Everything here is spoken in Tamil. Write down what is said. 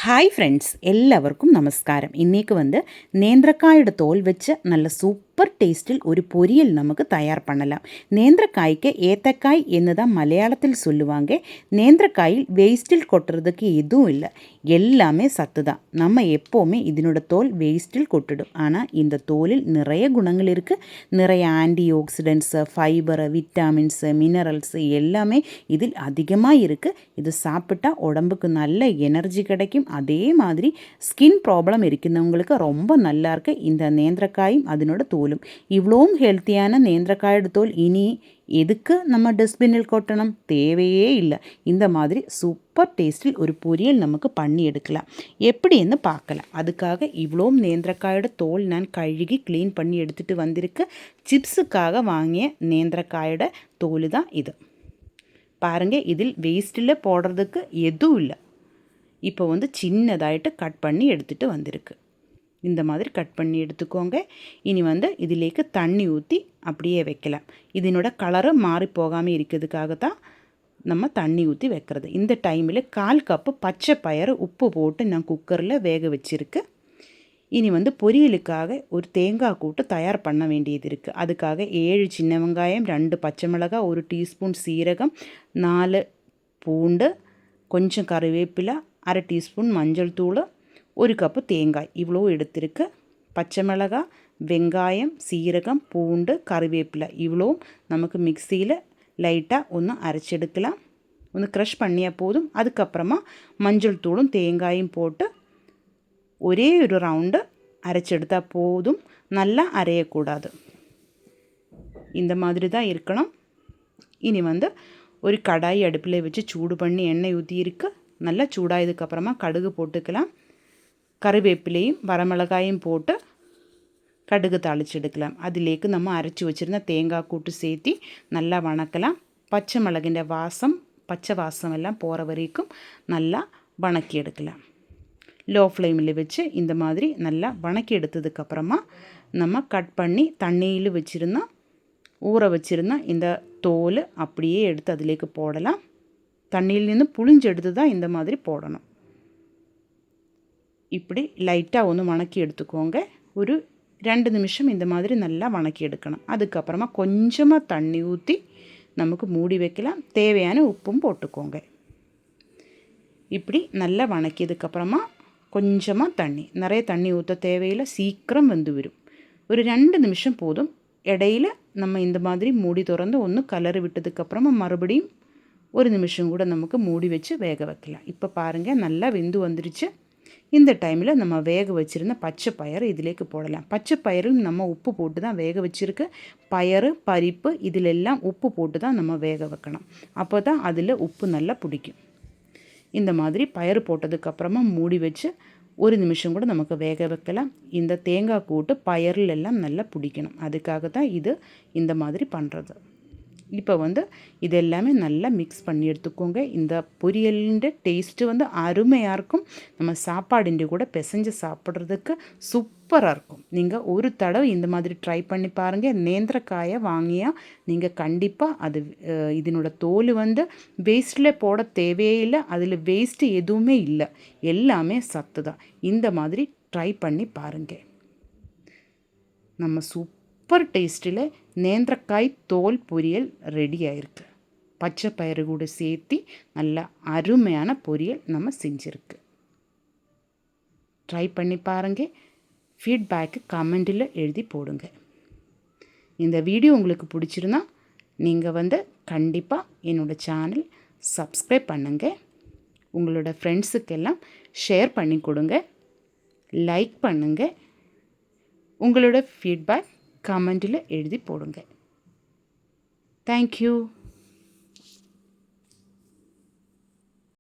ഹായ് ഫ്രണ്ട്സ്, എല്ലാവർക്കും നമസ്കാരം. ഇന്നേക്ക് നേന്ത്രക്കായുടെ തോൽ വെച്ച് നല്ല சூப்பர் டேஸ்டில் ஒரு பொரியல் நமக்கு தயார் பண்ணலாம். நேந்திரக்காய்க்கு ஏத்தக்காய் என்னதான் மலையாளத்தில் சொல்லுவாங்க. நேந்திரக்காயில் வேஸ்ட்டில் கொட்டுறதுக்கு எதுவும் இல்லை, எல்லாமே சத்து தான். நம்ம எப்போவுமே இதனோட தோல் வேஸ்ட்டில் கொட்டிடும். ஆனால் இந்த தோலில் நிறைய குணங்கள் இருக்குது. நிறைய ஆன்டி ஆக்சிடென்ட்ஸு, ஃபைபரு, விட்டாமின்ஸு, மினரல்ஸு எல்லாமே இதில் அதிகமாக இருக்குது. இது சாப்பிட்டா உடம்புக்கு நல்ல எனர்ஜி கிடைக்கும். அதே மாதிரி ஸ்கின் ப்ராப்ளம் இருக்கிறவங்களுக்கு ரொம்ப நல்லா இருக்கு இந்த நேந்திரக்காயும் அதனோட தோலும். இவ்வளோவும் ஹெல்த்தியான நேந்திரக்காயோட தோல் இனி எதுக்கு நம்ம டஸ்ட்பினில் கொட்டணும்? தேவையே இல்லை. இந்த மாதிரி சூப்பர் டேஸ்டில் ஒரு பொரியல் நமக்கு பண்ணி எடுக்கலாம். எப்படின்னு பார்க்கலாம். அதுக்காக இவ்வளோ நேந்திரக்காயோட தோல் நான் கழுகி க்ளீன் பண்ணி எடுத்துகிட்டு வந்திருக்கு. சிப்ஸுக்காக வாங்கிய நேந்திரக்காயோட தோல் தான் இது. பாருங்கள், இதில் வேஸ்ட்டில் போடுறதுக்கு எதுவும் இல்லை. இப்போ சின்னதாயிட்டு கட் பண்ணி எடுத்துகிட்டு வந்திருக்கு. இந்த மாதிரி கட் பண்ணி எடுத்துக்கோங்க. இனி இதிலேக்கு தண்ணி ஊற்றி அப்படியே வைக்கலாம். இதனோட கலரு மாறி போகாமல் இருக்கிறதுக்காகத்தான் நம்ம தண்ணி ஊற்றி வைக்கிறது. இந்த டைமில் 1/4 கப்பு பச்சை பயிறு உப்பு போட்டு நான் குக்கரில் வேக வச்சுருக்கு. இனி பொரியலுக்காக ஒரு தேங்காய் கூட்டு தயார் பண்ண வேண்டியது இருக்குது. அதுக்காக 7 சின்ன வெங்காயம், 2 பச்சை மிளகாய், 1 டீஸ்பூன் சீரகம், 4 பூண்டு, கொஞ்சம் கறிவேப்பிலை, 1/2 டீஸ்பூன் மஞ்சள் தூள், 1 கப்பு தேங்காய், இவ்வளோ எடுத்திருக்கு. பச்சை மிளகாய், வெங்காயம், சீரகம், பூண்டு, கறிவேப்பிலை இவ்வளோ நமக்கு மிக்சியில் லைட்டாக ஒன்று அரைச்செடுக்கலாம். ஒன்று க்ரஷ் பண்ணியால் போதும். அதுக்கப்புறமா மஞ்சள் தூளும் தேங்காயும் போட்டு ஒரே ஒரு ரவுண்டு அரைச்செடுத்தால் போதும். நல்லா அரையக்கூடாது. இந்த மாதிரி தான் இருக்கணும். இனி ஒரு கடாய் அடுப்பில் வச்சு சூடு பண்ணி எண்ணெய் ஊற்றியிருக்கு. நல்லா சூடாயதுக்கப்புறமா கடுகு போட்டுக்கலாம். கறிவேப்பிலையும் வரமிளகாயும் போட்டு கடுகு தாளிச்செடுக்கலாம். அதிலேக்கு நம்ம அரைச்சி வச்சுருந்த தேங்காய் கூட்டு சேர்த்தி நல்லா வணக்கலாம். பச்சை மிளகின்ற பச்சை வாசம் எல்லாம் போகிற வரைக்கும் நல்லா வணக்கி எடுக்கலாம். லோ ஃப்ளேமில் வச்சு இந்த மாதிரி நல்லா வணக்கி எடுத்ததுக்கப்புறமா நம்ம கட் பண்ணி தண்ணியில் ஊற வச்சுருந்தா இந்த தோல் அப்படியே எடுத்து அதிலேக்கு போடலாம். தண்ணியிலேருந்து புழிஞ்சு எடுத்து தான் இந்த மாதிரி போடணும். இப்படி லைட்டாக ஒன்று வணக்கி எடுத்துக்கோங்க. ஒரு 2 நிமிஷம் இந்த மாதிரி நல்லா வணக்கி எடுக்கணும். அதுக்கப்புறமா கொஞ்சமாக தண்ணி ஊற்றி நமக்கு மூடி வைக்கலாம். தேவையான உப்பும் போட்டுக்கோங்க. இப்படி நல்லா வணக்கியதுக்கப்புறமா கொஞ்சமாக தண்ணி, நிறைய தண்ணி ஊற்ற தேவையில்லை, சீக்கிரம் வரும். ஒரு 2 நிமிஷம் போதும். இடையில நம்ம இந்த மாதிரி மூடி திறந்து ஒன்று கலரி விட்டதுக்கப்புறமா மறுபடியும் 1 நிமிஷம் கூட நமக்கு மூடி வச்சு வேக வைக்கலாம். இப்போ பாருங்கள், நல்லா வெந்து வந்துருச்சு. இந்த டைமில் நம்ம வேக வச்சுருந்த பச்சை பயிறு இதிலேக்கு போடலாம். பச்சை பயிரும் நம்ம உப்பு போட்டு தான் வேக வச்சுருக்கு. பயறு, பருப்பு இதிலெல்லாம் உப்பு போட்டு தான் நம்ம வேக வைக்கணும். அப்போ தான் அதில் உப்பு நல்லா பிடிக்கும். இந்த மாதிரி பயிறு போட்டதுக்கப்புறமா மூடி வச்சு 1 நிமிஷம் கூட நமக்கு வேக வைக்கலாம். இந்த தேங்காய் கூட்டு பயிரில் எல்லாம் நல்லா பிடிக்கணும். அதுக்காக தான் இது இந்த மாதிரி பண்ணுறது. இப்போ இது எல்லாமே நல்லா மிக்ஸ் பண்ணி எடுத்துக்கோங்க. இந்த பொரியலிൻ്റെ டேஸ்ட்டு அருமையாக இருக்கும். நம்ம சாப்பாடுൻ്റെ கூட பிசைஞ்சு சாப்பிட்றதுக்கு சூப்பராக இருக்கும். நீங்கள் ஒரு தடவை இந்த மாதிரி ட்ரை பண்ணி பாருங்கள். நேந்திரக்காயை வாங்கியா நீங்கள் கண்டிப்பாக அது இதனோட தோல் வேஸ்ட்டில் போட தேவையே இல்லை. அதில் வேஸ்ட்டு எதுவுமே இல்லை, எல்லாமே சத்து தான். இந்த மாதிரி ட்ரை பண்ணி பாருங்கள். நம்ம சூப்பர் டேஸ்ட்டில் நேந்திரக்காய் தோல் பொரியல் ரெடி ஆயிருக்கு. பச்சை பயிறு கூட சேர்த்து நல்ல அருமையான பொரியல் நம்ம செஞ்சுருக்கு. ட்ரை பண்ணி பாருங்கள். ஃபீட்பேக்கு கமெண்டில் எழுதி போடுங்க. இந்த வீடியோ உங்களுக்கு பிடிச்சிருந்தா நீங்கள் கண்டிப்பாக என்னோடய சேனல் சப்ஸ்கிரைப் பண்ணுங்கள். உங்களோட ஃப்ரெண்ட்ஸுக்கெல்லாம் ஷேர் பண்ணி கொடுங்க. லைக் பண்ணுங்கள். உங்களோட ஃபீட்பேக் கமெண்டில் எழுதி போடுங்க. தேங்க்யூ.